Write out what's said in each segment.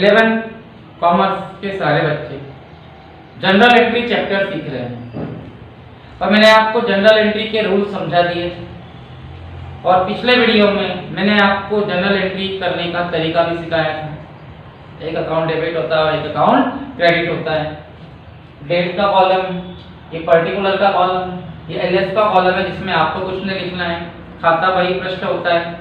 11 commerce के सारे बच्चे जनरल एंट्री चैप्टर सीख रहे हैं और मैंने आपको जनरल एंट्री के रूल समझा दिए और पिछले वीडियो में मैंने आपको जनरल एंट्री करने का तरीका भी सिखाया था। एक अकाउंट डेबिट होता है और एक अकाउंट क्रेडिट होता है। डेट का कॉलम, ये पर्टिकुलर का कॉलम, ये एलएस का कॉलम है जिसमें आपको कुछ नहीं लिखना है। खाता बही पृष्ठ होता है,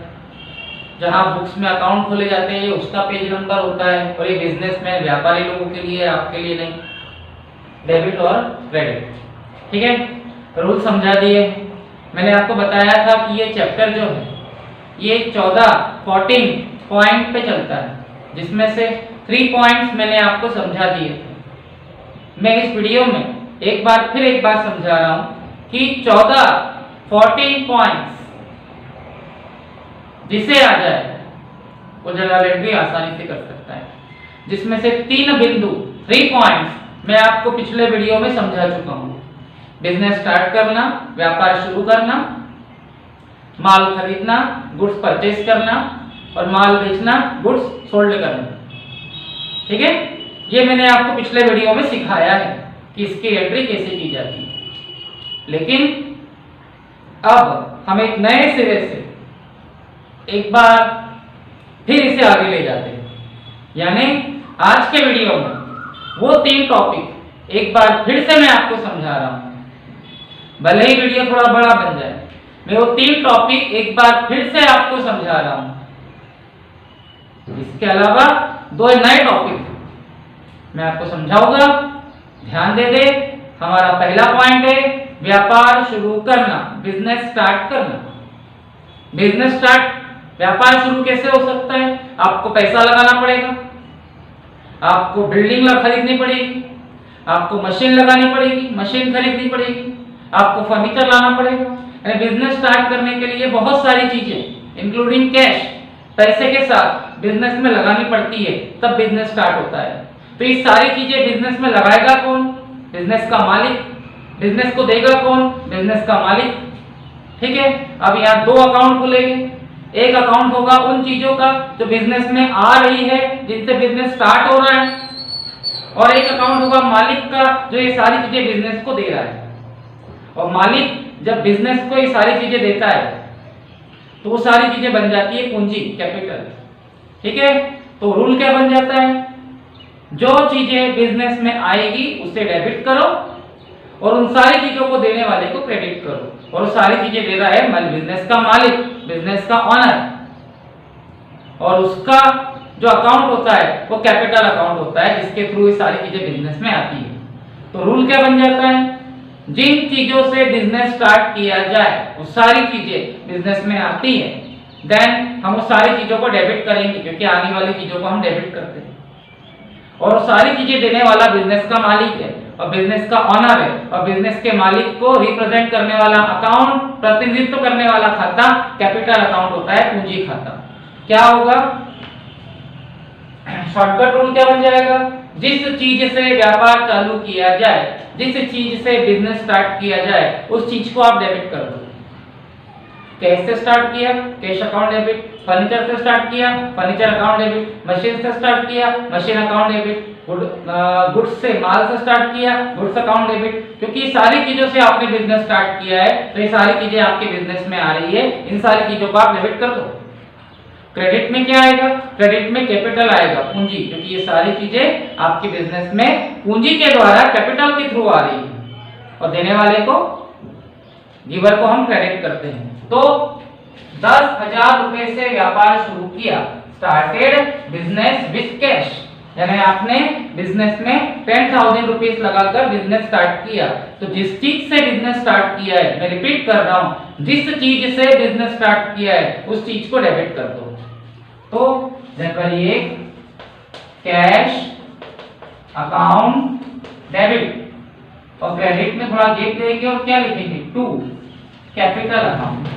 जहां बुक्स में अकाउंट खोले जाते हैं, ये उसका पेज नंबर होता है और ये बिजनेसमैन व्यापारी लोगों के लिए, आपके लिए नहीं। डेबिट और क्रेडिट, ठीक है। रूल समझा दिए। मैंने आपको बताया था कि ये चैप्टर जो है ये 14 पॉइंट पे चलता है, जिसमें से 3 पॉइंट्स मैंने आपको समझा दिए थे। मैं इस वीडियो में एक बार समझा रहा हूं कि 14 पॉइंट्स जिसे आ जाए वो जनरल एंट्री आसानी से कर सकता है, जिसमें से 3 पॉइंट्स मैं आपको पिछले वीडियो में समझा चुका हूं। बिजनेस स्टार्ट करना, व्यापार शुरू करना, माल खरीदना, गुड्स परचेज करना और माल बेचना, गुड्स सोल्ड करना, ठीक है। ये मैंने आपको पिछले वीडियो में सिखाया है कि इसकी एंट्री कैसे की जाती है। लेकिन अब हम एक नए सिरे से एक बार फिर इसे आगे ले जाते हैं, यानी आज के वीडियो में वो 3 टॉपिक एक बार फिर से मैं आपको समझा रहा हूं। भले ही वीडियो थोड़ा बड़ा बन जाए, मैं वो 3 टॉपिक एक बार फिर से आपको समझा रहा हूं। इसके अलावा 2 नए टॉपिक मैं आपको समझाऊंगा। ध्यान दे दे। हमारा पहला पॉइंट है व्यापार शुरू करना, बिजनेस स्टार्ट करना। बिजनेस स्टार्ट, व्यापार शुरू कैसे हो सकता है? आपको पैसा लगाना पड़ेगा, आपको बिल्डिंग खरीदनी पड़ेगी, आपको मशीन लगानी पड़ेगी, मशीन खरीदनी पड़ेगी, आपको फर्नीचर लाना पड़ेगा। बिजनेस स्टार्ट करने के लिए बहुत सारी चीजें इंक्लूडिंग कैश, पैसे के साथ बिजनेस में लगानी पड़ती है, तब बिजनेस स्टार्ट होता है। तो ये सारी चीजें बिजनेस में लगाएगा कौन? बिजनेस का मालिक। बिजनेस को देगा कौन? बिजनेस का मालिक, ठीक है। अब यहाँ 2 अकाउंट खुलेंगे। एक अकाउंट होगा उन चीजों का जो बिजनेस में आ रही है, जिनसे बिजनेस स्टार्ट हो रहा है, और एक अकाउंट होगा मालिक का, जो ये सारी चीजें बिजनेस को दे रहा है। और मालिक जब बिजनेस को ये सारी चीजें देता है तो वो सारी चीजें बन जाती है पूंजी, कैपिटल, ठीक है। तो रूल क्या बन जाता है? जो चीजें बिजनेस में आएगी उसे डेबिट करो और उन सारी चीजों को देने वाले को क्रेडिट करो। और सारी चीजें दे रहा है बिजनेस का मालिक, बिजनेस का ऑनर, और उसका जो अकाउंट होता है वो कैपिटल अकाउंट होता है, जिसके थ्रू ये सारी चीजें बिजनेस में आती है। तो रूल क्या बन जाता है? जिन चीजों से बिजनेस स्टार्ट किया जाए वो सारी चीजें बिजनेस में आती है, देन हम वो सारी चीजों को डेबिट करेंगे, क्योंकि आने वाली चीजों को हम डेबिट करते हैं। और सारी चीजें देने वाला बिजनेस का मालिक है और बिजनेस का ऑनर है, और बिजनेस के मालिक को रिप्रेजेंट करने वाला अकाउंट, प्रतिनिधित्व करने वाला खाता कैपिटल अकाउंट होता है, पूंजी खाता। क्या होगा? शॉर्टकट रूल क्या बन जाएगा? जिस चीज से व्यापार चालू किया जाए, जिस चीज से बिजनेस स्टार्ट किया जाए, उस चीज को आप डेबिट कर दो। कैश से स्टार्ट किया, कैश अकाउंट डेबिट। फर्नीचर से स्टार्ट किया, फर्नीचर अकाउंट डेबिट। मशीन से स्टार्ट किया, मशीन अकाउंट डेबिट। गुड्स से, माल से स्टार्ट किया, गुड्स अकाउंट डेबिट। क्योंकि सारी चीजों से आपने बिजनेस स्टार्ट किया है, तो ये सारी चीजें आपके बिजनेस में आ रही है, इन सारी चीजों को आप डेबिट कर दो। क्रेडिट में क्या आएगा? क्रेडिट में कैपिटल आएगा, पूंजी, क्योंकि ये सारी चीजें आपके बिजनेस में पूंजी के द्वारा कैपिटल के थ्रू आ रही है, और देने वाले को, गिवर को हम क्रेडिट करते हैं। तो 10,000 रुपए से व्यापार शुरू किया, स्टार्टेड बिजनेस विथ कैश, यानी आपने बिजनेस में 10,000 रुपीज लगाकर बिजनेस स्टार्ट किया। तो जिस चीज से बिजनेस स्टार्ट किया है, मैं रिपीट कर रहा हूं, जिस चीज से बिजनेस स्टार्ट किया है उस चीज को डेबिट कर दो। तो जनवरी 1 कैश अकाउंट डेबिट, और क्रेडिट में थोड़ा गैप देंगे और क्या लिखेंगे? 2 कैपिटल अकाउंट,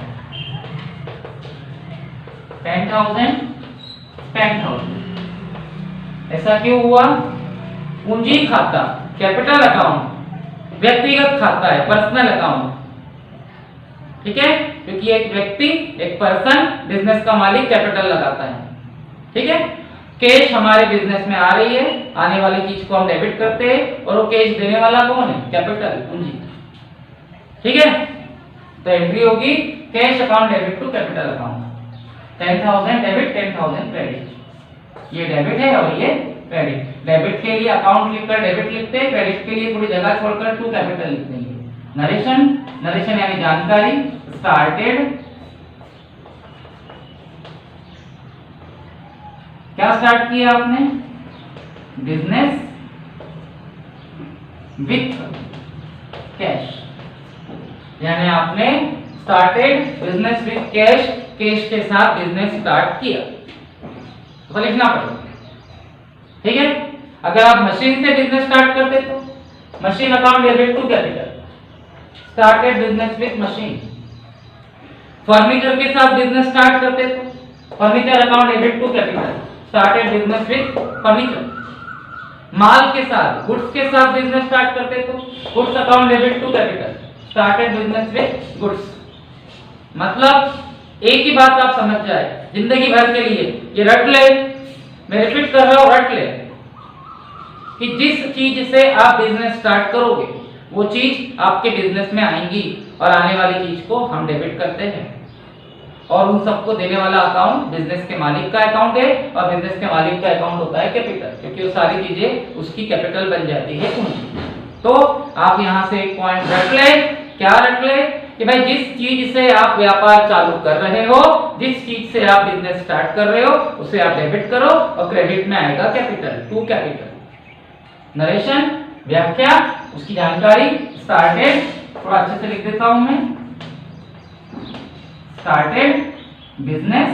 10,000। ऐसा क्यों हुआ? पूंजी खाता, कैपिटल अकाउंट व्यक्तिगत खाता है, पर्सनल अकाउंट, ठीक है। क्योंकि एक व्यक्ति, एक पर्सन बिजनेस का मालिक कैपिटल लगाता है, ठीक है। कैश हमारे बिजनेस में आ रही है, आने वाली चीज को हम डेबिट करते हैं और वो कैश देने वाला कौन है? कैपिटल, पूंजी। ठीक है, तो एंट्री होगी cash account debit to capital account. 10,000 debit, 10,000 credit. ये डेबिट है और ये क्रेडिट। डेबिट के लिए अकाउंट लिखकर डेबिट लिखते हैं, क्रेडिट के लिए थोड़ी जगह छोड़कर टू कैपिटल लिख देंगे। नरेशन, नरेशन यानी जानकारी। स्टार्टेड, क्या स्टार्ट किया आपने? बिजनेस विथ कैश, यानी आपने started business with cash, cash के साथ बिजनेस स्टार्ट किया, तो लिखना पड़ेगा। ठीक है, अगर आप मशीन से बिजनेस स्टार्ट करते तो machine account debit to capital, started business with machine. Furniture के साथ बिजनेस स्टार्ट करते तो furniture account debit to capital, started business with furniture. माल के साथ, गुड्स के साथ बिजनेस स्टार्ट करते तो goods account debit to capital, started business with goods. मतलब एक ही बात आप समझ जाए जिंदगी भर के लिए, ये रट ले, मैं रिपीट कर रहा हूं, रट ले कि जिस चीज से आप बिजनेस स्टार्ट करोगे वो चीज आपके बिजनेस में आएंगी और आने वाली चीज को हम डेबिट करते हैं और उन सबको देने वाला अकाउंट बिजनेस के मालिक का अकाउंट है और बिजनेस के मालिक का अकाउंट होता है कैपिटल, क्योंकि वो सारी चीजें उसकी कैपिटल बन जाती है पूंजी। तो आप यहां से एक पॉइंट रख ले, क्या रख ले कि भाई जिस चीज से आप व्यापार चालू कर रहे हो, जिस चीज से आप बिजनेस स्टार्ट कर रहे हो उसे आप डेबिट करो और क्रेडिट में आएगा कैपिटल, टू कैपिटल। नरेशन, व्याख्या, उसकी जानकारी। स्टार्टेड, थोड़ा अच्छे से लिख देता हूं मैं, स्टार्टेड बिजनेस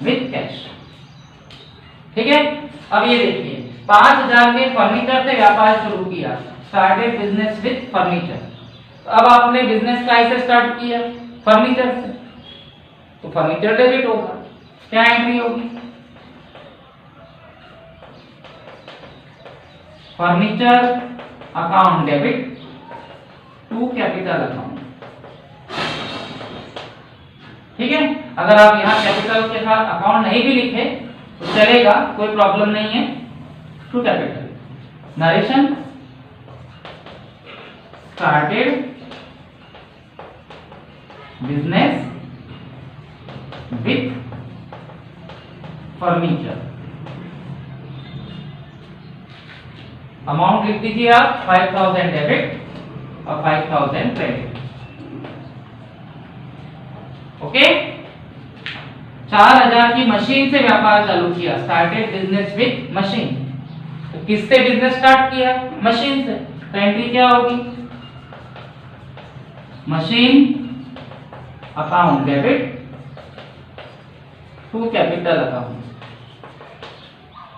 विथ कैश। ठीक है, अब ये देखिए 5,000 के फर्नीचर से व्यापार शुरू किया, स्टार्टेड बिजनेस विथ फर्नीचर। अब आपने बिजनेस का ऐसे स्टार्ट किया फर्नीचर से, तो फर्नीचर डेबिट होगा। क्या एंट्री होगी? Furniture account debit to capital account. ठीक है, अगर आप यहां कैपिटल के साथ अकाउंट नहीं भी लिखे तो चलेगा, कोई प्रॉब्लम नहीं है, to capital. Narration, started business with furniture. Amount लिख दीजिए आप, 5,000 डेबिट और 5,000 क्रेडिट। ओके, 4,000 की मशीन से व्यापार चालू किया, स्टार्टेड बिजनेस विथ मशीन। तो किससे बिजनेस स्टार्ट किया? मशीन से। तो एंट्री क्या होगी? Machine account debit to capital account.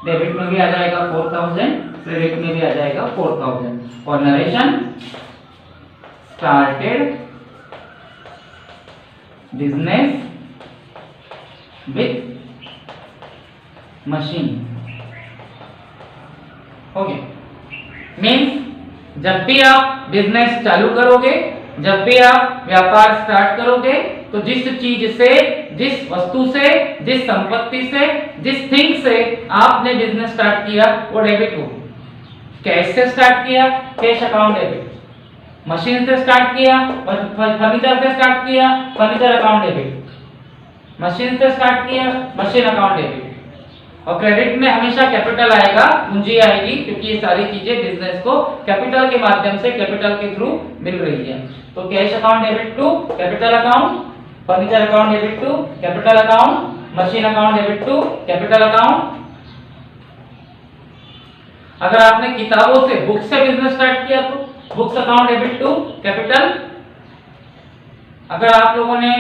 Debit में भी आ जाएगा 4,000, क्रेडिट में भी आ जाएगा 4,000। और narration, started business with machine. Okay, means जब भी आप बिजनेस चालू करोगे, जब भी आप व्यापार स्टार्ट करोगे, तो जिस चीज से, जिस वस्तु से, जिस संपत्ति से, जिस थिंग से आपने बिजनेस स्टार्ट किया वो डेबिट होगी। कैश से स्टार्ट किया, कैश अकाउंट डेबिट। मशीन से स्टार्ट किया, फर्नीचर से स्टार्ट किया, फर्नीचर अकाउंट डेबिट। मशीन से स्टार्ट किया, मशीन अकाउंट डेबिट। और क्रेडिट में हमेशा कैपिटल आएगा, पूंजी आएगी, क्योंकि ये सारी चीजें बिजनेस को कैपिटल के माध्यम से, कैपिटल के थ्रू मिल रही है। तो cash account debit to capital account, furniture account debit to capital account, machine account debit to capital account. अगर आपने किताबों से, बुक से बिजनेस स्टार्ट किया तो books account debit to capital. अगर आप लोगों ने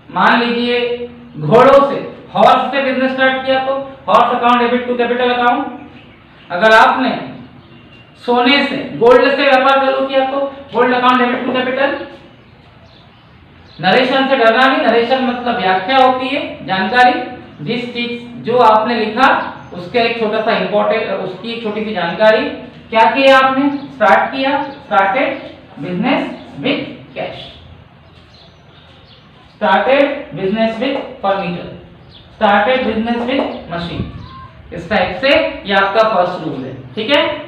मान लीजिए घोड़ों से, हॉर्स से बिजनेस स्टार्ट किया तो horse account debit to capital account. अगर आपने सोने से, गोल्ड से व्यापार चालू किया तो gold account debit to capital. Narration से डरना नहीं, नरेशन मतलब व्याख्या होती है, जानकारी। जिस चीज जो आपने लिखा उसका एक छोटा सा इंपॉर्टेंट, उसकी एक छोटी सी जानकारी। क्या किया आपने? स्टार्ट किया, started business with cash, started business with furniture, started business with machine. इस टाइप से ये आपका फर्स्ट रूल है, ठीक है।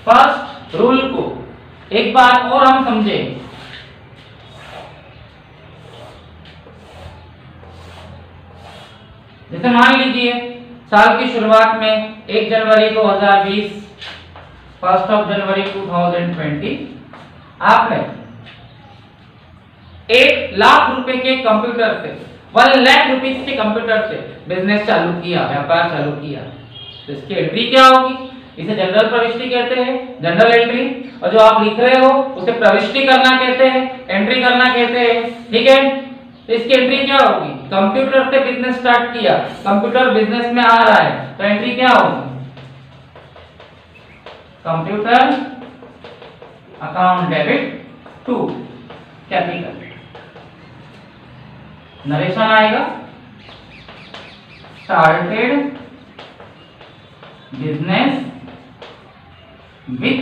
फर्स्ट रूल को एक बार और हम समझें। जैसे मान लीजिए साल की शुरुआत में 1 जनवरी 2020, 1 जनवरी 2020 आपने 1 लाख रुपए के कंप्यूटर से, 1 लाख रुपीस के कंप्यूटर से बिजनेस चालू किया, व्यापार चालू किया, तो इसकी एंट्री क्या होगी? इसे जनरल प्रविष्टि कहते हैं, जनरल एंट्री। और जो आप लिख रहे हो उसे प्रविष्टि करना कहते हैं, एंट्री करना कहते हैं, ठीक है। तो इसकी एंट्री क्या होगी? कंप्यूटर से बिजनेस स्टार्ट किया, कंप्यूटर बिजनेस में आ रहा है, तो एंट्री क्या होगी? Computer account debit to capital. Narration आएगा स्टार्टेड बिजनेस विथ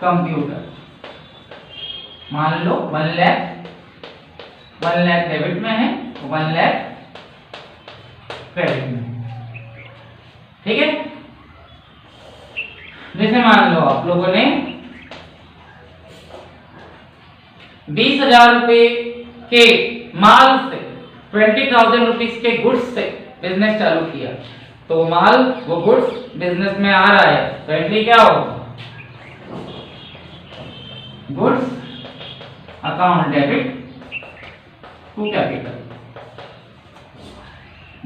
कंप्यूटर। मान लो 1 लाख डेबिट में है, 1 लाख क्रेडिट में, ठीक है। जैसे मान लो आप लोगों ने 20,000 रुपए के माल से, 20,000 रुपीस के गुड्स से बिजनेस चालू किया, तो माल वो गुड्स बिजनेस में आ रहा है, तो एंट्री क्या होगा? Goods account debit to capital.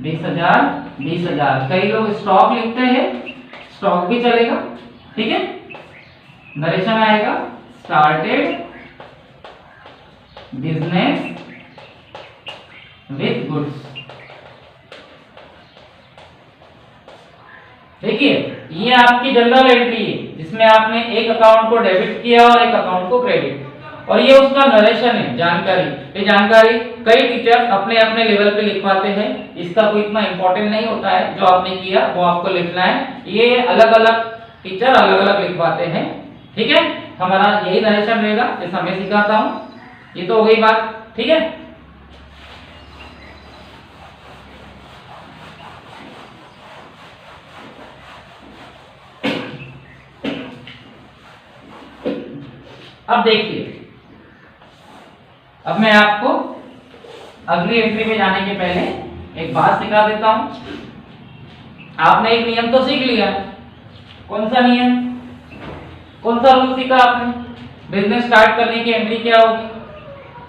20,000 कई लोग स्टॉक लिखते हैं, स्टॉक भी चलेगा, ठीक है। नरेशन आएगा स्टार्टेड बिजनेस विथ गुड्स। देखिए ये आपकी जनरल एंट्री है जिसमें आपने एक अकाउंट को डेबिट किया और एक अकाउंट को क्रेडिट, और ये उसका नरेशन है, जानकारी। ये जानकारी कई टीचर अपने अपने लेवल पे लिखवाते हैं, इसका कोई इतना इंपॉर्टेंट नहीं होता है, जो आपने किया वो आपको लिखना है। ये अलग अलग टीचर अलग अलग लिखवाते हैं, ठीक है। हमारा यही नरेशन रहेगा जैसा मैं सिखाता हूँ। ये तो हो गई बात, ठीक है। अब देखिए, अब मैं आपको अगली एंट्री में जाने के पहले एक बात सिखा देता हूं। आपने एक नियम तो सीख लिया, कौन सा नियम, कौन सा रूल सीखा आपने? बिजनेस स्टार्ट करने की एंट्री क्या होगी?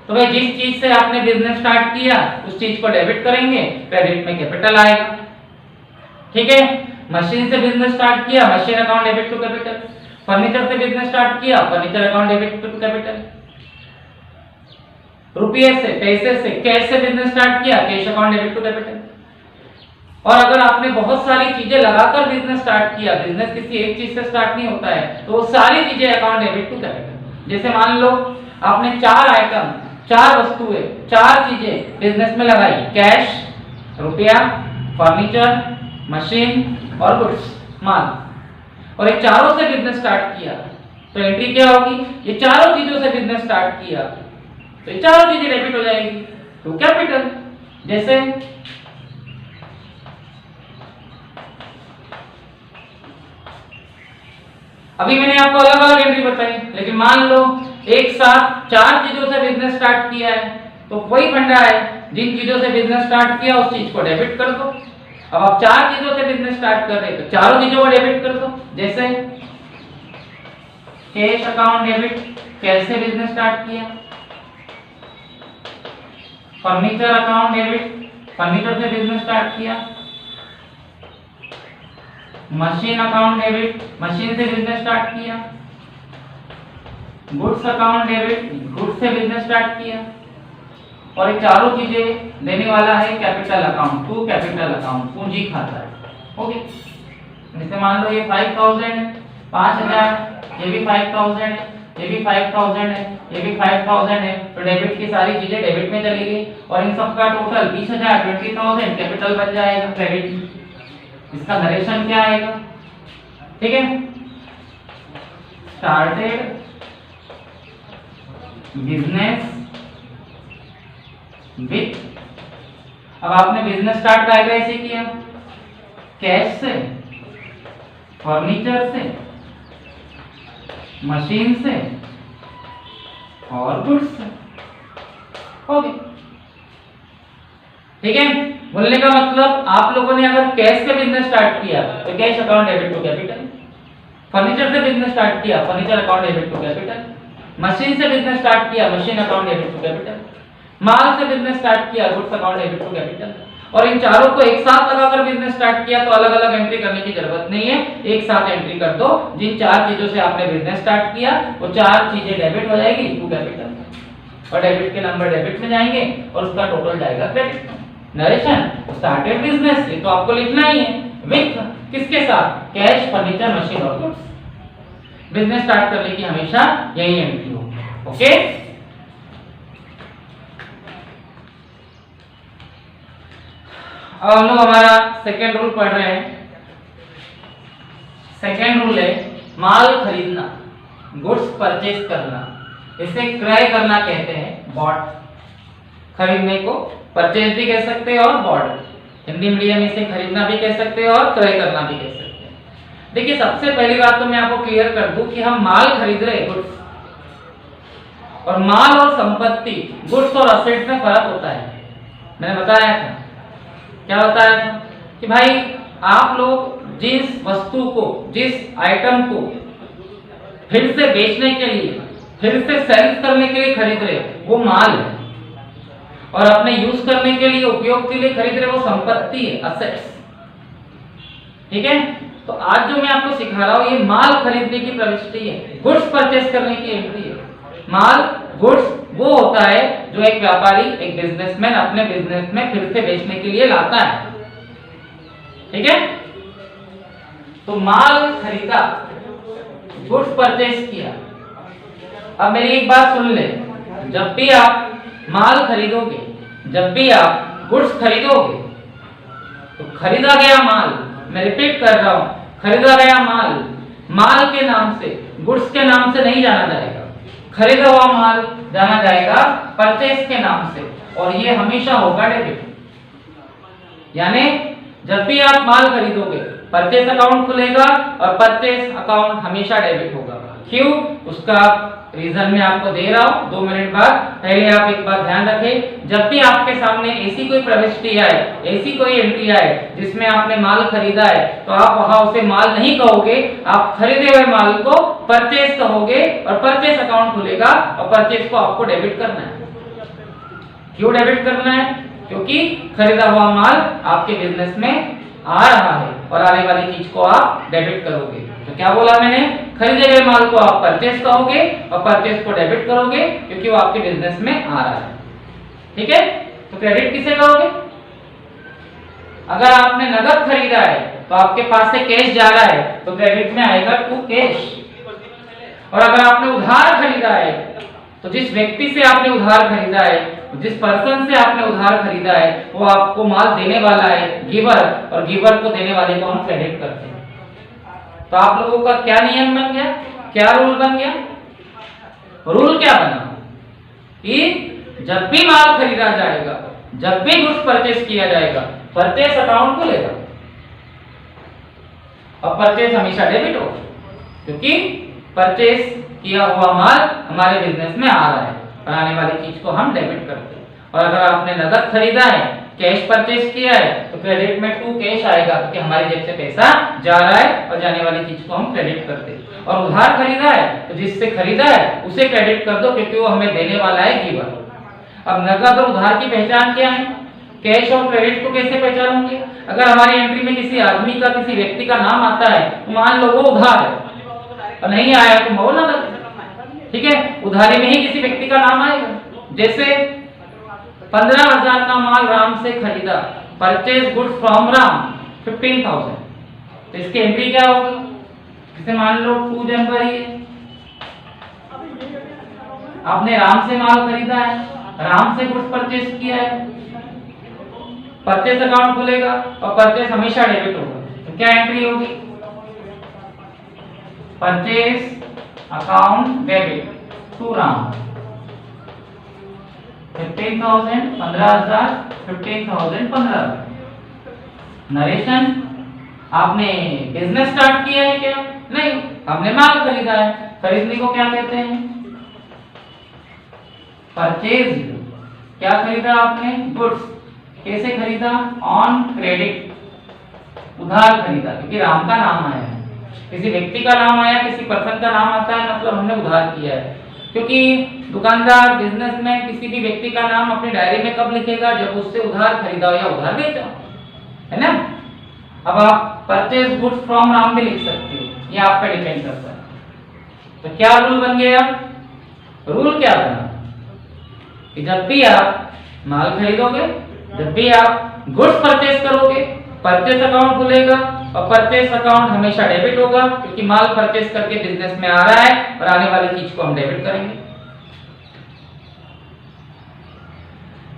तो भाई जिस चीज से आपने बिजनेस स्टार्ट किया उस चीज को डेबिट करेंगे, क्रेडिट में कैपिटल आएगा, ठीक है। मशीन से बिजनेस स्टार्ट किया, machine account debit to capital. Furniture से बिजनेस स्टार्ट किया, furniture account debit to capital. रुपये से, पैसे से, कैश से बिजनेस स्टार्ट किया, cash account debit to capital. और अगर आपने बहुत सारी चीजें लगाकर बिजनेस स्टार्ट किया, बिजनेस किसी एक चीज से स्टार्ट नहीं होता है, तो वो सारी चीजें अकाउंट डेबिट टू कैपिटल। जैसे मान लो आपने 4 आइटम, 4 वस्तुएं, 4 चीजें बिजनेस में लगाई, कैश, रुपया, फर्नीचर, मशीन और गुड्स, माल, और ये चारों से बिजनेस स्टार्ट किया, तो एंट्री क्या होगी? ये चारों चीजों से बिजनेस स्टार्ट किया, तो ये चारों चीजें डेबिट हो जाएगी टू कैपिटल। जैसे अभी मैंने आपको अलग अलग एंट्री बताई, लेकिन मान लो एक साथ 4 चीजों से बिजनेस स्टार्ट किया है, तो वही फंडा है, जिन चीजों से बिजनेस स्टार्ट किया उस चीज को डेबिट कर दो। अब आप 4 चीजों से बिजनेस स्टार्ट कर रहे हैं, तो चारों चीजों को डेबिट कर दो। जैसे कैश अकाउंट डेबिट, कैश से बिजनेस स्टार्ट किया। फर्नीचर अकाउंट डेबिट, फर्नीचर से बिजनेस स्टार्ट किया। मशीन अकाउंट डेबिट, मशीन से बिजनेस स्टार्ट किया। गुड्स अकाउंट डेबिट, गुड्स से बिजनेस स्टार्ट किया। और ये चारों चीजें देने वाला है capital account to capital account, पूंजी खाता है, ओके। जैसे मान लो ये 5,000 है, 5000, ये भी 5000 है, ये भी 5000 है, ये भी 5000 है, तो डेबिट की सारी चीजें डेबिट में चली गई और इन सब का टोटल 20000 20,000 कैपिटल बन जाएगा क्रेडिट। इसका नरेशन क्या आएगा? ठीक है, स्टार्टेड बिजनेस विथ, अब आपने बिजनेस स्टार्ट कैसे किया? कैश से, फर्नीचर से, मशीन से और गुड्स से। हो गया। ठीक है, बोलने का मतलब आप लोगों ने अगर कैश से बिजनेस स्टार्ट किया तो cash account debit to capital, furniture से बिजनेस स्टार्ट किया furniture account debit to capital, machine से बिजनेस स्टार्ट किया machine account debit to capital, माल से बिजनेस स्टार्ट किया goods account debit to capital. और इन चारों को एक साथ लगाकर बिजनेस स्टार्ट किया तो अलग अलग एंट्री करने की जरूरत नहीं है, एक साथ एंट्री कर दो। जिन चार चीजों से आपने बिजनेस स्टार्ट किया वो चार चीजें डेबिट हो जाएगी टू कैपिटल और डेबिट के नंबर डेबिट में जाएंगे और उसका टोटल जाएगा क्रेडिट। नरेशन स्टार्टेड बिजनेस, ये तो आपको लिखना ही है विथ किसके साथ? कैश, फर्नीचर, मशीन और गुड्स। बिजनेस स्टार्ट करने की हमेशा यही एंट्री होगी। ओके, अब हम लोग हमारा सेकेंड रूल पढ़ रहे हैं। सेकेंड रूल है माल खरीदना, गुड्स परचेज करना, इसे क्रय करना कहते हैं। बॉट, खरीदने को परचेज भी कह सकते हैं और बॉट, हिंदी मीडियम में इसे खरीदना भी कह सकते हैं और क्रय करना भी कह सकते हैं। देखिए, सबसे पहली बात तो मैं आपको क्लियर कर दूं कि हम माल खरीद रहे हैं, गुड्स, और माल और संपत्ति, गुड्स और असेट्स में फर्क होता है। मैंने बताया था, क्या बताया था कि भाई आप लोग जिस वस्तु को, जिस आइटम को फिर से बेचने के लिए, फिर से सेल करने के लिए खरीद रहे वो माल है, और अपने यूज करने के लिए, उपयोग के लिए खरीद रहे वो संपत्ति है, असेट्स। ठीक है, तो आज जो मैं आपको सिखा रहा हूं ये माल खरीदने की प्रविष्टि है, गुड्स परचेस करने की एंट्री है। माल, गुड्स वो होता है जो एक व्यापारी, एक बिजनेसमैन अपने बिजनेस में फिर से बेचने के लिए लाता है। ठीक है, तो माल खरीदा, गुड्स परचेस किया। अब मेरी एक बात सुन ले, जब भी आप माल खरीदोगे, जब भी आप गुड्स खरीदोगे, तो खरीदा गया माल, मैं रिपीट कर रहा हूं, खरीदा गया माल, माल के नाम से, गुड्स के नाम से नहीं जाना जाएगा। खरीदा हुआ माल जाना जाएगा परचेस के नाम से, और ये हमेशा होगा डेबिट। यानी जब भी आप माल खरीदोगे परचेस अकाउंट खुलेगा और परचेस अकाउंट हमेशा डेबिट होगा। क्यों? उसका रीजन मैं आपको दे रहा हूं 2 मिनट बाद। पहले आप एक बात ध्यान रखें, जब भी आपके सामने ऐसी कोई प्रविष्टि आए, ऐसी कोई एंट्री आए जिसमें आपने माल खरीदा है, तो आप वहां उसे माल नहीं कहोगे, आप खरीदे हुए माल को परचेस कहोगे और परचेस अकाउंट खुलेगा और परचेस को आपको डेबिट करना है। क्यों डेबिट करना है? क्योंकि खरीदा हुआ माल आपके बिजनेस में आ रहा है और आने वाली चीज को आप डेबिट करोगे। तो क्या बोला मैंने? खरीदे गए माल को आप परचेस कहोगे और परचेस को डेबिट करोगे क्योंकि वो आपके बिजनेस में आ रहा है। ठीक है, तो क्रेडिट किसे करोगे? अगर आपने नगद खरीदा है तो आपके पास से कैश जा रहा है तो क्रेडिट में आएगा टू कैश। और अगर आपने उधार खरीदा है तो जिस व्यक्ति से आपने उधार खरीदा है, जिस पर्सन से आपने उधार खरीदा है, वो आपको माल देने वाला है, गिवर, और गिवर को देने वाले को हम क्रेडिट करते हैं। तो आप लोगों का क्या नियम बन गया, क्या रूल बन गया? रूल क्या बना कि जब भी माल खरीदा जाएगा, जब भी गुड्स परचेस किया जाएगा, परचेस अकाउंट खुलेगा और परचेस हमेशा डेबिट होगा, क्योंकि परचेस किया हुआ माल हमारे बिजनेस में आ रहा है और आने वाली चीज को हम डेबिट करते हैं। और अगर आपने नगद खरीदा है, कैश परचेस किया है, तो क्रेडिट में टू कैश आएगा क्योंकि हमारी जेब से पैसा जा रहा है और जाने वाली चीज को हम क्रेडिट करते हैं। और उधार खरीदा है तो जिससे खरीदा है उसे क्रेडिट कर दो क्योंकि वो हमें देने वाला है, गिवर। अब नगद और उधार की पहचान क्या है? कैश और क्रेडिट को कैसे पहचानोगे? अगर हमारी एंट्री में किसी आदमी का, किसी व्यक्ति का नाम आता है, मान लो वो उधार है और नहीं आया तो वो नगद। ठीक है, उधारी में ही किसी व्यक्ति का नाम आएगा। जैसे 15,000 का माल राम से खरीदा, परचेज गुड्स फ्रॉम राम 15,000, तो इसकी एंट्री क्या होगी? जैसे मान लो 2 जनवरी है, आपने राम से माल खरीदा है, राम से गुड्स परचेज किया है, परचेज अकाउंट खुलेगा और परचेज हमेशा डेबिट होगा, तो क्या एंट्री होगी? Purchase account debit to Ram 15,000 15,000 15,000 15,000। Narration, आपने बिजनेस स्टार्ट किया है क्या? नहीं, हमने माल खरीदा है। खरीदने को क्या कहते हैं? परचेज। क्या खरीदा आपने? गुड्स। कैसे खरीदा? ऑन क्रेडिट, उधार खरीदा, क्योंकि राम का नाम आया है। किसी व्यक्ति का नाम आया, किसी पर्सन का नाम आता है, मतलब हमने उधार किया है। क्योंकि दुकानदार, बिजनेसमैन किसी भी व्यक्ति का नाम अपनी डायरी में कब लिखेगा? जब उससे उधार खरीदा हो या उधार बेचा, है ना? अब आप परचेज गुड्स फ्रॉम राम भी लिख सकते हो, ये आप पे डिपेंड करता है। तो क्या रूल बन गया? रूल क्या बना कि जब भी आप माल खरीदोगे, जब भी आप गुड्स परचेज करोगे, परचेज अकाउंट खुलेगा और परचेज अकाउंट हमेशा डेबिट होगा, क्योंकि माल परचेज करके बिजनेस में आ रहा है और आने वाली चीज को हम डेबिट करेंगे।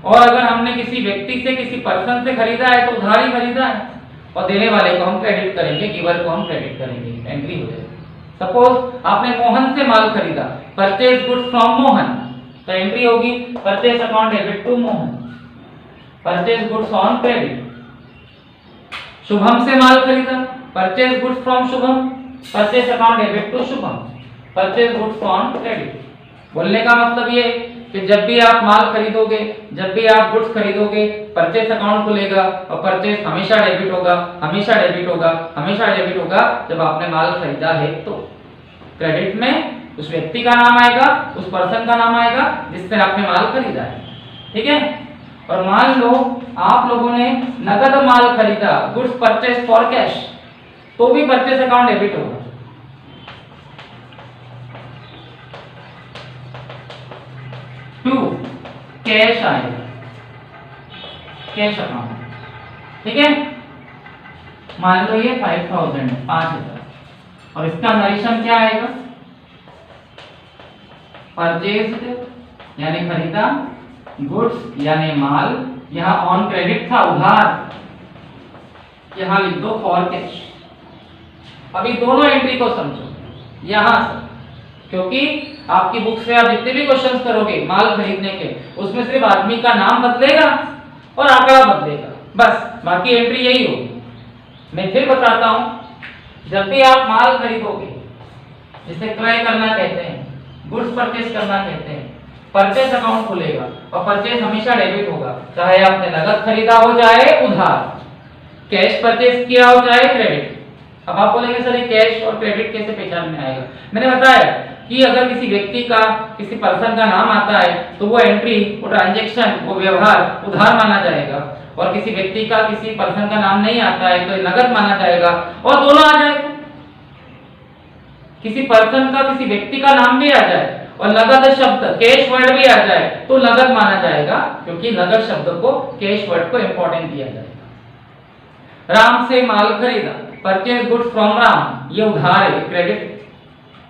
और अगर हमने किसी व्यक्ति से, किसी पर्सन से खरीदा है तो उधार ही खरीदा है, और देने वाले को हम क्रेडिट करेंगे, गिवर को हम क्रेडिट करेंगे, एंट्री हो जाएगी। सपोज आपने मोहन से माल खरीदा, परचेज गुड्स फ्रॉम मोहन, तो एंट्री होगी purchase account debit to Mohan, purchase goods on credit. Shubham से माल खरीदा, purchase goods from Shubham, purchase account debit to Shubham, purchase goods on credit. बोलने का मतलब ये कि जब भी आप माल खरीदोगे, जब भी आप गुड्स खरीदोगे, परचेज अकाउंट खुलेगा और परचेज हमेशा डेबिट होगा, हमेशा डेबिट होगा, हमेशा डेबिट होगा जब आपने माल खरीदा है। तो क्रेडिट में उस व्यक्ति का नाम आएगा, उस पर्सन का नाम आएगा जिससे आपने माल खरीदा है, ठीक है। और मान लो आप लोगों ने नगद माल खरीदा, गुड्स परचेज फॉर कैश, तो भी परचेज अकाउंट डेबिट होगा। टू कैश आएगा, कैश अकाउंट, ठीक है। मान लो ये 5,000 है, 5,000, और इसका नरेशन क्या आएगा? परचेज्ड यानी खरीदा, गुड्स यानी माल, यहाँ ऑन क्रेडिट था उधार, यहाँ लिख दो फॉर कैश। अभी दोनों एंट्री को समझो यहां से, क्योंकि आपकी बुक से आप जितने भी क्वेश्चंस करोगे माल खरीदने के, उसमें सिर्फ आदमी का नाम बदलेगा और आंकड़ा बदलेगा, बस, बाकी एंट्री यही होगी। मैं फिर बताता हूं, जब भी आप माल खरीदोगे, जिसे क्रय करना कहते हैं, गुड्स परचेज करना कहते हैं, परचेज अकाउंट खुलेगा और परचेज हमेशा डेबिट होगा, चाहे आपने नगद खरीदा हो चाहे उधार, कैश परचेज किया हो चाहे क्रेडिट। अब आप बोलेंगे सर ये कैश और क्रेडिट कैसे पहचान में आएगा? मैंने बताया कि अगर किसी व्यक्ति का, किसी पर्सन का नाम आता है तो वो एंट्री, वो ट्रांजैक्शन, वो व्यवहार उधार माना जाएगा, और किसी व्यक्ति का, किसी पर्सन का नाम नहीं आता है तो नगद माना जाएगा, और दोनों आ जाएगा। किसी पर्सन का, किसी व्यक्ति का नाम भी आ जाए और नगद शब्द, कैश वर्ड भी आ जाए तो नगद माना जाएगा, क्योंकि नगद शब्द को, कैश वर्ड को इंपॉर्टेंट दिया जाएगा। राम से माल खरीदा, परचेज गुड्स फ्रॉम राम, ये उधार है, क्रेडिट,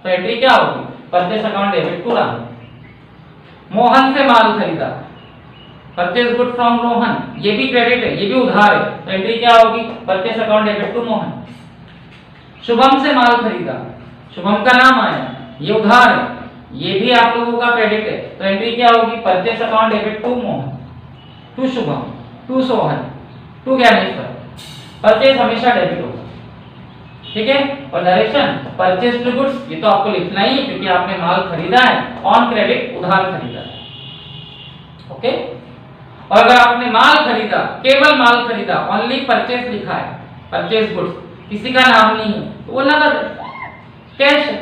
तो एंट्री क्या होगी? Purchase account debit to Ram. Mohan से माल खरीदा, परचेज गुड फ्रॉम रोहन, ये भी क्रेडिट है, ये भी उधार है, तो एंट्री क्या होगी? Purchase account debit to Mohan. Shubham से माल खरीदा, शुभम का नाम आया, ये उधार है, ये भी आप लोगों का क्रेडिट है, तो एंट्री क्या होगी? Purchase account debit to Mohan, to Shubham, to Sohan, to Gyaneshwar. Purchase हमेशा डेबिट होगा, ठीक है। और नरेशन, परचेज टू गुड्स, ये तो आपको लिखना ही है क्योंकि आपने माल खरीदा है, ऑन क्रेडिट, उधार खरीदा है, ओके। और अगर आपने माल खरीदा, केवल माल खरीदा, ओनली परचेज लिखा है, परचेज गुड्स, किसी का नाम नहीं है, तो वो नगद कैश है,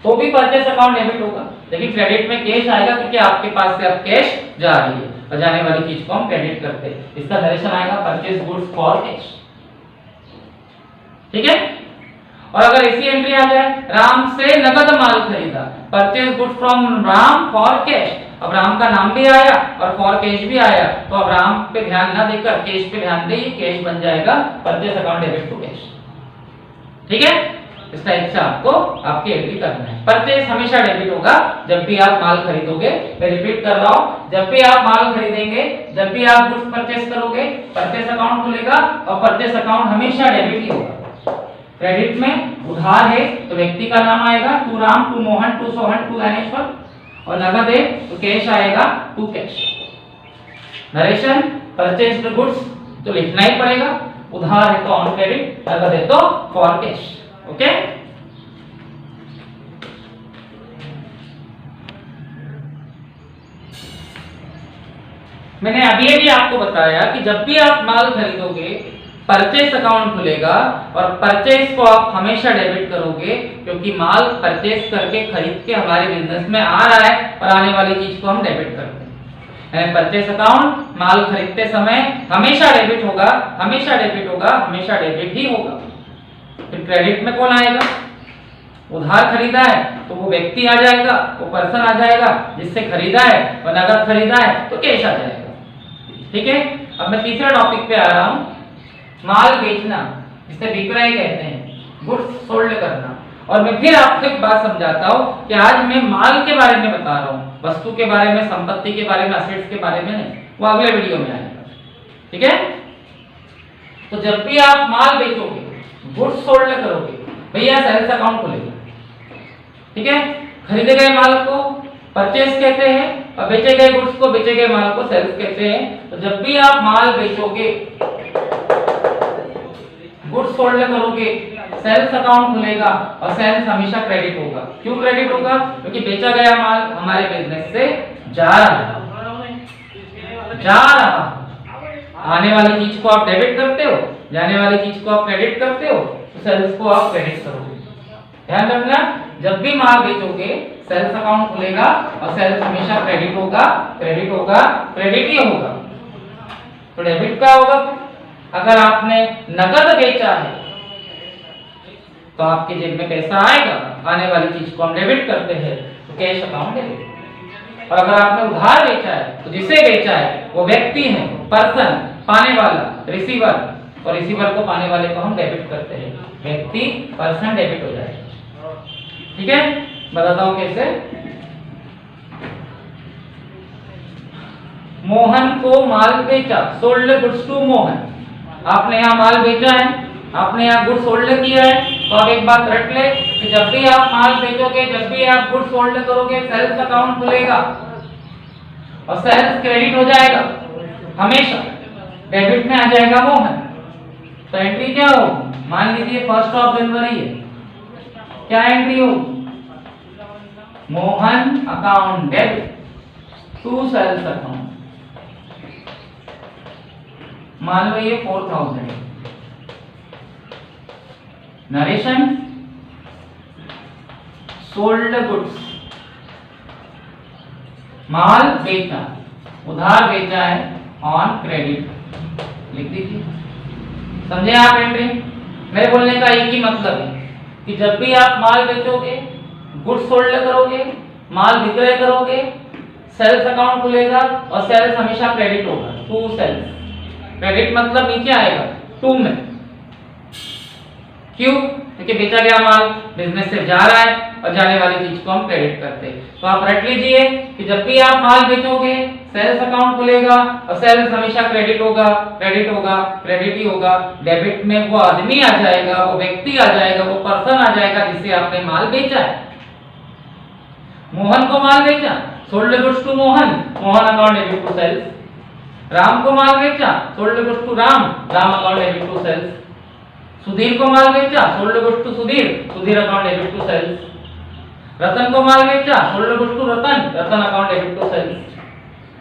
तो भी परचेज अकाउंट डेबिट होगा। लेकिन क्रेडिट में कैश आएगा क्योंकि आपके पास से अब कैश जा रही है और जाने वाली चीज को हम क्रेडिट करते हैं, इसका नरेशन आएगा परचेज गुड्स फॉर कैश, ठीक है। और अगर ऐसी एंट्री आ जाए, राम से नगद माल खरीदा, purchase goods from Ram for cash, अब राम का नाम भी आया और फॉर कैश भी आया, तो अब राम पे ध्यान ना देकर कैश पे ध्यान दें, कैश बन जाएगा purchase account debit to cash, ठीक है। इस टाइप से आपको आपकी एंट्री करना है। परचेस हमेशा डेबिट होगा जब भी आप माल खरीदोगे। मैं रिपीट कर रहा हूं, जब भी आप माल खरीदेंगे, जब भी आप गुड्स परचेस करोगे, परचेस अकाउंट खुलेगा और परचेस अकाउंट हमेशा डेबिट ही होगा। क्रेडिट में उधार है तो व्यक्ति का नाम आएगा, to Ram, to Mohan, to Sohan, to Gyaneshwar, और नगद है तो कैश आएगा, to cash. Narration purchased goods तो लिखना ही पड़ेगा, उधार है तो ऑन क्रेडिट, नगद है तो फॉर कैश। ओके, मैंने अभी आपको बताया कि जब भी आप माल खरीदोगे परचेस अकाउंट खुलेगा और परचेस को आप हमेशा डेबिट करोगे, क्योंकि माल परचेस करके खरीद के हमारे बिजनेस में आ रहा है और आने वाली चीज को हम डेबिट करते हैं। परचेस अकाउंट माल खरीदते समय हमेशा डेबिट होगा, हमेशा डेबिट होगा, हमेशा डेबिट ही होगा। फिर क्रेडिट में कौन आएगा? उधार खरीदा है तो वो व्यक्ति आ जाएगा, वो पर्सन आ जाएगा जिससे खरीदा है, और नगद खरीदा है तो कैश आ जाएगा। ठीक है, अब मैं तीसरा टॉपिक पे आ रहा हूं, माल बेचना, जिसे विक्रय कहते हैं, गुड्स सोल्ड करना। और मैं फिर आपको एक बात समझाता हूं कि आज मैं माल के बारे में बता रहा हूं, वस्तु के बारे में, संपत्ति के बारे में, असेट्स के बारे में नहीं, वो अगले वीडियो में आएगा। ठीक है, तो जब भी आप माल बेचोगे, गुड्स सोल्ड करोगे, भैया सेल्स अकाउंट खुलेगा। ठीक है, खरीदे गए माल को परचेस कहते हैं और बेचे गए गुड्स को, बेचे गए माल को सेल्स कहते हैं। तो जब भी आप माल बेचोगे, गुड्स सोल्ड करोगे, सेल्स अकाउंट खुलेगा और सेल्स हमेशा क्रेडिट होगा। क्यों क्रेडिट होगा? क्योंकि बेचा गया माल हमारे बिजनेस से जा रहा, आने वाली चीज को आप डेबिट करते हो, जाने वाली चीज को आप क्रेडिट करते हो, तो सेल्स को आप क्रेडिट करोगे। ध्यान रखना, जब भी माल बेचोगे सेल्स अकाउंट खुलेगा और सेल्स हमेशा क्रेडिट होगा, क्रेडिट होगा, क्रेडिट ही होगा। तो डेबिट क्या होगा? अगर आपने नगद बेचा है तो आपके जेब में पैसा आएगा, आने वाली चीज को हम डेबिट करते हैं तो कैश अकाउंट डेबिट। और अगर आपने उधार बेचा है तो जिसे बेचा है वो व्यक्ति है, पर्सन, पाने वाला, रिसीवर, और रिसीवर को, पाने वाले को हम डेबिट करते हैं, व्यक्ति, पर्सन डेबिट हो जाएगा। ठीक है, बताता हूं कैसे। मोहन को माल बेचा, सोल्ड गुड्स टू मोहन। आपने यहाँ माल बेचा है, आपने यहाँ गुड्स सोल्ड किया है, तो आप एक बात रट ले कि जब भी आप माल बेचोगे, जब भी आप गुड्स सोल्ड करोगे, सेल्स अकाउंट खुलेगा और सेल्स क्रेडिट हो जाएगा, हमेशा डेबिट में आ जाएगा मोहन। तो एंट्री क्या हो? मान लीजिए 1 जनवरी है, क्या एंट्री हो? Mohan account debit to sales account. मान लो ये 4000 है। नरेशन सोल्ड गुड्स, माल बेचा, उधार बेचा है, ऑन क्रेडिट लिख दीजिए। समझे आप एंट्री? मेरे बोलने का एक ही मतलब है कि जब भी आप माल बेचोगे, गुड्स सोल्ड करोगे, माल विक्रय करोगे, सेल्स अकाउंट खुलेगा और सेल्स हमेशा क्रेडिट होगा, टू सेल्स। क्रेडिट मतलब नीचे आएगा टू में। क्यों? क्योंकि बेचा गया माल बिजनेस से जा रहा है और जाने वाली चीज को हम क्रेडिट करते हैं। तो आप रट लीजिए कि जब भी आप माल बेचोगे, सेल्स अकाउंट खुलेगा और सेल्स हमेशा क्रेडिट होगा, क्रेडिट होगा, क्रेडिट ही होगा। डेबिट में वो आदमी आ जाएगा, वो व्यक्ति आ जाएगा, वो पर्सन आ जाएगा जिसे आपने माल बेचा है। मोहन को माल बेचा, sold goods to Mohan, Mohan account debit to sales. Ram को माल बेचा, sold goods to Ram, Ram account debit to sales. Sudhir को माल बेचा, sold goods to Sudhir, Sudhir account debit to sales. Ratan को माल बेचा, sold goods to Ratan, Ratan account debit to sales.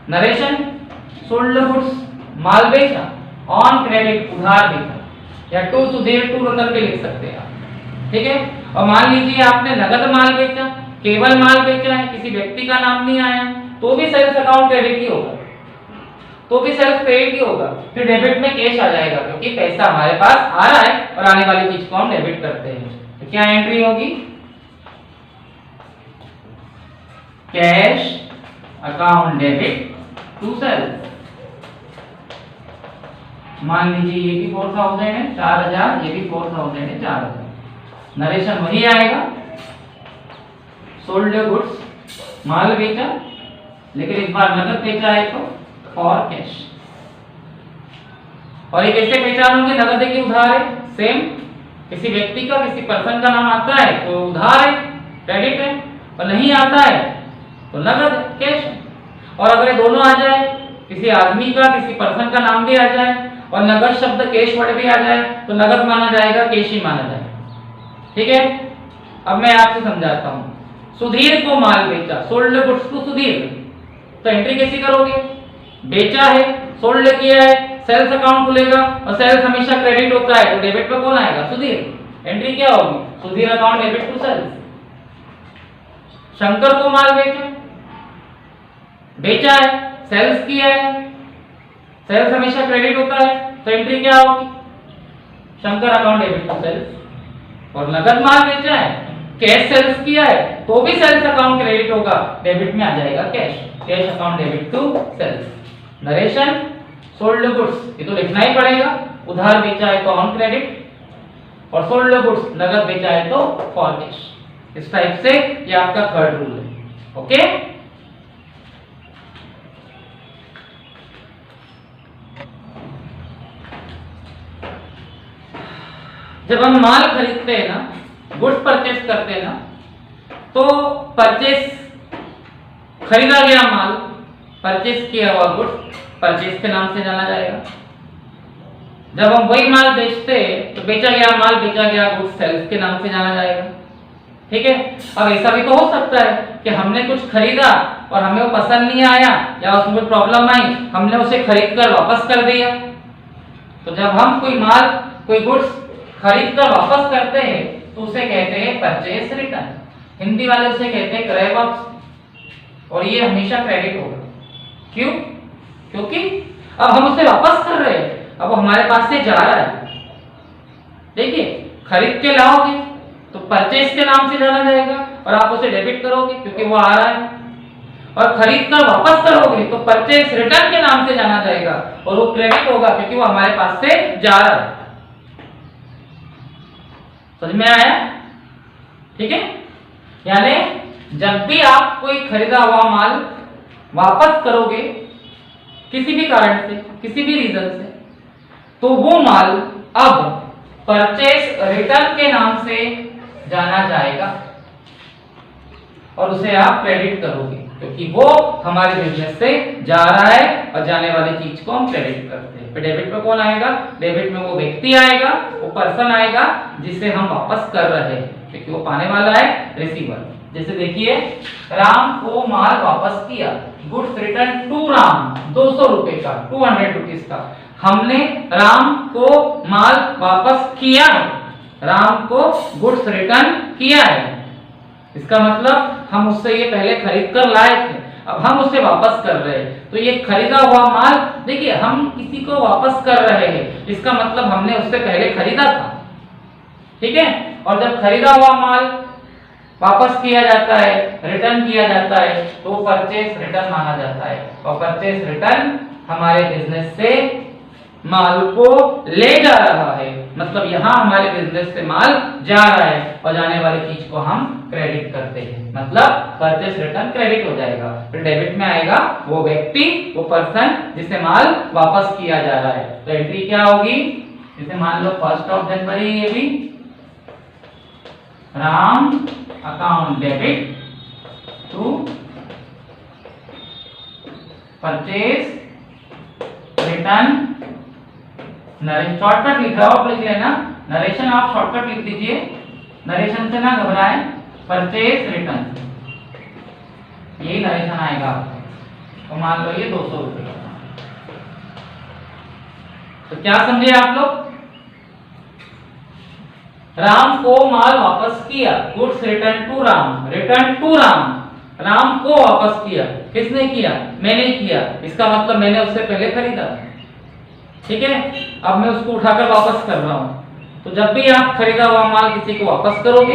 Narration sold goods, माल बेचा, ऑन क्रेडिट, उधार बेचा, या टू सुधीर टू रतन पे लिख सकते हैं आप। ठीक है, और मान लीजिए आपने नगद माल बेचा, केवल माल बेचा है, किसी व्यक्ति का नाम नहीं आया, तो भी सेल्स अकाउंट क्रेडिट ही होगा, तो भी सेल्स क्रेडिट ही होगा। फिर डेबिट में कैश आ जाएगा, क्योंकि पैसा हमारे पास आ रहा है और आने वाली चीज को हम डेबिट करते हैं। तो क्या एंट्री होगी? Cash account debit to sales. मान लीजिए ये भी 4000 है, 4000, ये भी 4000 है, 4000। नरेशन वही आएगा, सोल्ड गुड्स, माल बेचा, लेकिन इस बार नकद बेचा है तो फॉर कैश। और ये कैसे पहचानोगे नगद है कि उधार है? सेम, किसी व्यक्ति का किसी पर्सन का नाम आता है तो उधार है, क्रेडिट है, और नहीं आता है तो नगद है, कैश है। और अगर ये दोनों आ जाए, किसी आदमी का किसी पर्सन का नाम भी आ जाए और नगद शब्द कैश वर्ड भी आ जाए तो नगद माना जाएगा, कैश ही माना जाएगा। ठीक है, अब मैं आपसे समझाता हूं। सुधीर को माल बेचा, सोल्ड गुड्स टू सुधीर, तो एंट्री कैसी करोगे? बेचा है, सोल्ड किया है, सेल्स अकाउंट खुलेगा और सेल्स हमेशा क्रेडिट होता है तो डेबिट पे कौन आएगा? सुधीर। एंट्री क्या होगी? Sudhir account debit to sales. Shankar को माल बेचा है, सेल्स किया है, सेल्स हमेशा क्रेडिट होता है तो एंट्री क्या होगी? Shankar account debit to sales. और नगद माल बेचा है, कैश सेल्स किया है तो भी सेल्स अकाउंट क्रेडिट होगा, डेबिट में आ जाएगा cash, cash account debit to sales. Narration sold goods, ये तो लिखना ही पड़ेगा, उधार बेचा है तो ऑन क्रेडिट और सोल्ड गुड्स नगद बेचा है तो फॉर कैश। इस टाइप से ये आपका थर्ड रूल है। ओके, जब हम माल खरीदते हैं ना, गुड्स परचेस करते हैं ना, तो परचेस खरीदा गया माल, परचेस किया हुआ गुड्स परचेस के नाम से जाना जाएगा। जब हम वही माल बेचते तो बेचा गया माल, बेचा गया गुड्स सेल्स के नाम से जाना जाएगा। ठीक है, अब ऐसा भी तो हो सकता है कि हमने कुछ खरीदा और हमें वो पसंद नहीं आया या उसमें कोई प्रॉब्लम आई, हमने उसे खरीद कर वापस कर दिया। तो जब हम कोई माल, कोई गुड्स खरीद कर वापस करते हैं तो उसे कहते हैं परचेस रिटर्न। हिंदी वाले उसे कहते हैं क्रय वापस, और ये हमेशा क्रेडिट होगा। क्यों? क्योंकि अब हम उसे वापस कर रहे हैं, अब वो हमारे पास से जा रहा है। देखिए, खरीद के लाओगे तो परचेस के नाम से जाना जाएगा और आप उसे डेबिट करोगे क्योंकि वो आ रहा है, और खरीद कर वापस करोगे तो परचेस रिटर्न के नाम से जाना जाएगा और वो क्रेडिट होगा क्योंकि वो हमारे पास से जा रहा है। समझ में आया? ठीक है, यानी जब भी आप कोई खरीदा हुआ माल वापस करोगे किसी भी कारण से, किसी भी रीजन से, तो वो माल अब परचेस रिटर्न के नाम से जाना जाएगा और उसे आप क्रेडिट करोगे क्योंकि वो हमारे बिजनेस से जा रहा है और जाने वाली चीज को हम क्रेडिट करते हैं। डेबिट पे कौन आएगा? डेबिट में वो व्यक्ति आएगा, वो पर्सन आएगा जिसे हम वापस कर रहे हैं क्योंकि वो पाने वाला है रिसीवर। जैसे देखिए, राम को माल वापस किया, गुड्स रिटर्न टू राम, 200 रुपए का, 200 रुपीज का। हमने राम को माल वापस किया है, राम को गुड्स रिटर्न किया है। इसका मतलब हम उससे ये पहले खरीद कर लाए थे, अब हम उसे वापस कर रहे हैं। तो ये खरीदा हुआ माल, देखिए हम किसी को वापस कर रहे हैं, इसका मतलब हमने उससे पहले खरीदा था। ठीक है, और जब खरीदा हुआ माल वापस किया जाता है, रिटर्न किया जाता है, तो परचेस रिटर्न माना जाता है। और परचेस रिटर्न हमारे बिजनेस से माल को ले जा रहा है, मतलब यहाँ हमारे बिजनेस से माल जा रहा है और जाने वाली चीज को हम क्रेडिट करते हैं, मतलब परचेस रिटर्न क्रेडिट हो जाएगा। फिर डेबिट में आएगा वो व्यक्ति, वो पर्सन जिसे माल वापस किया जा रहा है। तो एंट्री क्या होगी? जैसे मान लो 1 जनवरी, ये भी Ram account debit to purchase return. Shortcut लिख रहा हो, लिख लेना, नरेशन आप शॉर्टकट लिख दीजिए, नरेशन से ना घबराएं, परचेस रिटर्न, यही नरेशन आएगा आपको। तो मान लो ये 200 रुपए का। तो क्या समझे आप लोग? राम को माल वापस किया, goods return to Ram, return to Ram, Ram को वापस किया। किसने किया? मैंने किया। इसका मतलब मैंने उससे पहले खरीदा। ठीक है, अब मैं उसको उठाकर वापस कर रहा हूं। तो जब भी आप खरीदा हुआ माल किसी को वापस करोगे,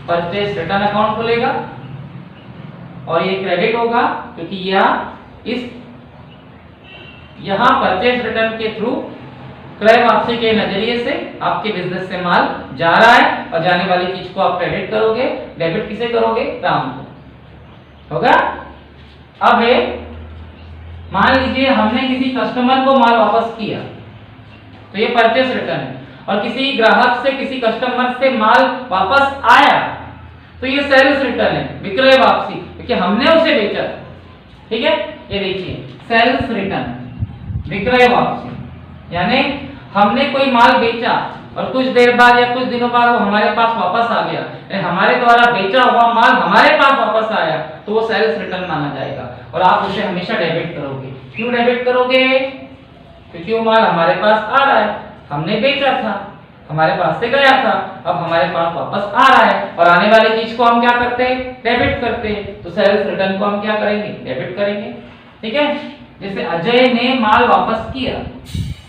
परचेस रिटर्न अकाउंट खुलेगा और ये क्रेडिट होगा क्योंकि यह इस यहां परचेस रिटर्न के थ्रू क्रय वापसी के नजरिए से आपके बिजनेस से माल जा रहा है और जाने वाली चीज को आप क्रेडिट करोगे, डेबिट किसे करोगे? राम को। होगा? अब है, मान लीजिए हमने किसी कस्टमर को माल वापस किया, तो ये परचेस रिटर्न है, और किसी ग्राहक से किसी कस्टमर से माल वापस आया तो ये सेल्स रिटर्न है, विक्रय वापसी, क्योंकि हमने उसे बेचा। ठीक है, ये देखिए सेल्स रिटर्न, विक्रय वापसी, यानी हमने कोई माल बेचा और कुछ देर बाद या कुछ दिनों बाद वो हमारे पास वापस आ गया, यानी हमारे द्वारा बेचा हुआ माल हमारे पास वापस आया, तो वो सेल्स रिटर्न माना जाएगा और आप उसे हमेशा डेबिट करोगे। क्यों डेबिट करोगे? क्योंकि वो माल हमारे पास आ रहा है, हमने बेचा था, हमारे पास से गया था, अब हमारे पास वापस आ रहा है, और आने वाली चीज को हम क्या करते हैं? डेबिट करते हैं। तो सेल्स रिटर्न को हम क्या करेंगे? डेबिट करेंगे। ठीक है, जैसे अजय ने माल वापस किया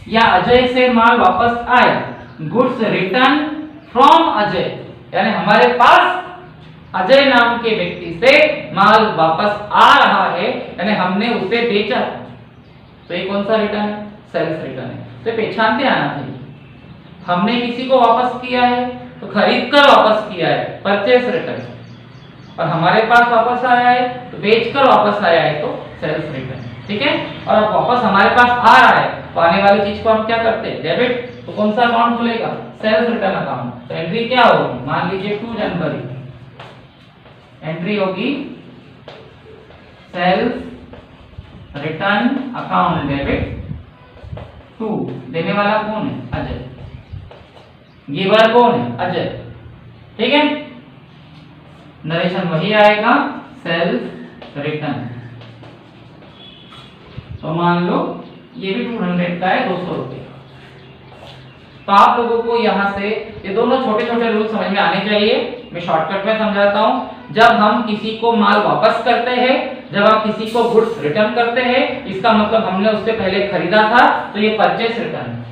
या अजय से माल वापस आया, गुड्स रिटर्न फ्रॉम अजय, यानी हमारे पास अजय नाम के व्यक्ति से माल वापस आ रहा है, यानी हमने उसे बेचा, तो ये कौन सा रिटर्न है? सेल्स रिटर्न है। तो पहचानते आना चाहिए, हमने किसी को वापस किया है तो खरीद कर वापस किया है, परचेस रिटर्न, और हमारे पास वापस आया है तो बेच कर वापस आया है, तो सेल्स रिटर्न। ठीक है, और अब वापस हमारे पास आ रहा है तो आने वाली चीज को हम क्या करते हैं? डेबिट। तो कौन सा अकाउंट खुलेगा? Sales return account. तो एंट्री क्या होगी? मान लीजिए 2 जनवरी, एंट्री होगी सेल्स रिटर्न अकाउंट डेबिट 2। देने वाला कौन है? अजय। गिवर कौन है? अजय। ठीक है, नरेशन वही आएगा, सेल्स रिटर्न। तो मान लो ये भी 200 का है, 200 रुपये। तो आप लोगों को यहाँ से ये दोनों छोटे छोटे रूल समझ में आने चाहिए। मैं शॉर्टकट में समझाता हूँ। जब हम किसी को माल वापस करते हैं, जब आप किसी को गुड्स रिटर्न करते हैं, इसका मतलब हमने उससे पहले खरीदा था, तो ये परचेस रिटर्न है,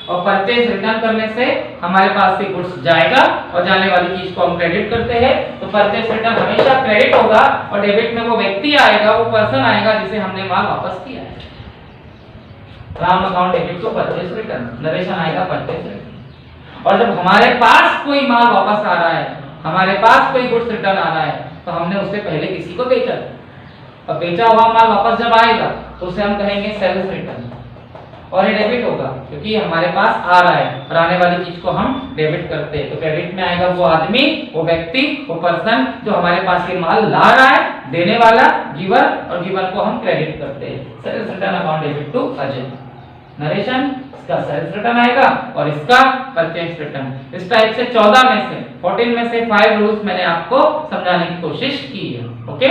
और परचेस रिटर्न करने से हमारे पास से गुड्स जाएगा और जाने वाली चीज को हम क्रेडिट करते हैं। तो परचेस रिटर्न हमेशा क्रेडिट होगा, और डेबिट में वो व्यक्ति आएगा, वो पर्सन आएगा जिसे हमने माल वापस किया है। Ram account debit to purchase return, narration आएगा परचेस रिटर्न। और जब हमारे पास कोई माल वापस आ रहा है, हमारे पास कोई गुड्स रिटर्न आ रहा है, तो हमने उससे पहले किसी को बेचा, और बेचा हुआ माल वापस जब आएगा तो उसे हम कहेंगे सेल्स रिटर्न, और ये डेबिट होगा क्योंकि हमारे पास आ रहा है, और आने वाली चीज को हम डेबिट करते हैं। तो क्रेडिट में आएगा वो आदमी, वो व्यक्ति, वो पर्सन जो हमारे पास ये माल ला रहा है, देने वाला गिवर, और गिवर को हम क्रेडिट करते हैं। Sales return account debit to Ajay. Narration, इसका सेल्स रिटर्न आएगा और इसका परचेस रिटर्न। इस टाइप से 14 में से 5 रूल्स मैंने आपको समझाने की कोशिश की है। ओके।